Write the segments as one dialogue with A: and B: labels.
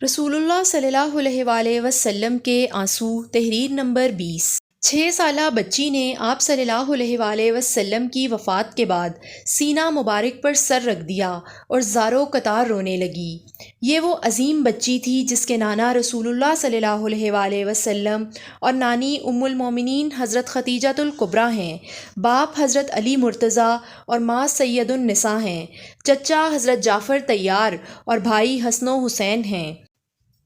A: رسول اللہ صلی اللہ علیہ وآلہ وسلم کے آنسو، تحریر نمبر 20۔ 6 سالہ بچی نے آپ صلی اللہ علیہ وآلہ وسلم کی وفات کے بعد سینہ مبارک پر سر رکھ دیا اور زاروں قطار رونے لگی۔ یہ وہ عظیم بچی تھی جس کے نانا رسول اللہ صلی اللہ علیہ وآلہ وسلم اور نانی ام المومنین حضرت خدیجۃ الکبریٰ ہیں، باپ حضرت علی مرتضیٰ اور ماں سید النساء ہیں، چچا حضرت جعفر طیار اور بھائی حسن و حسین ہیں۔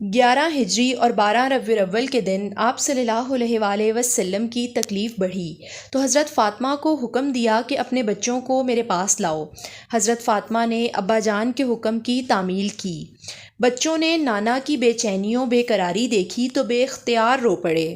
A: 11 ہجری اور 12 ربیع الاول کے دن آپ صلی اللہ علیہ وآلہ وسلم کی تکلیف بڑھی تو حضرت فاطمہ کو حکم دیا کہ اپنے بچوں کو میرے پاس لاؤ۔ حضرت فاطمہ نے ابا جان کے حکم کی تعمیل کی۔ بچوں نے نانا کی بے چینیوں بے قراری دیکھی تو بے اختیار رو پڑے۔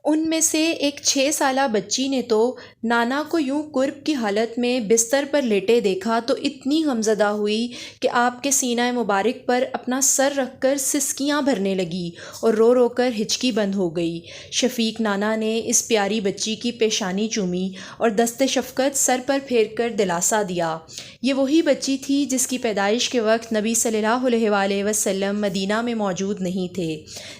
A: ان میں سے ایک 6 سالہ بچی نے تو نانا کو یوں کرب کی حالت میں بستر پر لیٹے دیکھا تو اتنی غمزدہ ہوئی کہ آپ کے سینہ مبارک پر اپنا سر رکھ کر سسکیاں بھرنے لگی اور رو رو کر ہچکی بند ہو گئی۔ شفیق نانا نے اس پیاری بچی کی پیشانی چومی اور دست شفقت سر پر پھیر کر دلاسا دیا۔ یہ وہی بچی تھی جس کی پیدائش کے وقت نبی صلی اللہ علیہ وآلہ وسلم مدینہ میں موجود نہیں تھے۔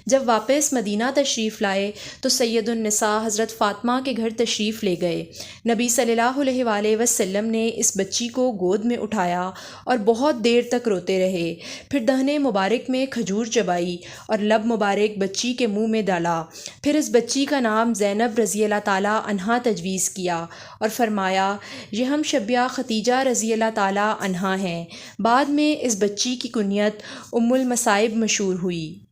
A: جب واپس مدینہ تشریف لائے تو سید النساء حضرت فاطمہ کے گھر تشریف لے گئے۔ نبی صلی اللہ علیہ وآلہ وسلم نے اس بچی کو گود میں اٹھایا اور بہت دیر تک روتے رہے، پھر دہنے مبارک میں کھجور چبائی اور لب مبارک بچی کے منہ میں ڈالا، پھر اس بچی کا نام زینب رضی اللہ تعالیٰ عنہا تجویز کیا اور فرمایا یہ ہم شبیہ ختیجہ رضی اللہ تعالیٰ عنہا ہیں۔ بعد میں اس بچی کی کنیت ام المصائب مشہور ہوئی۔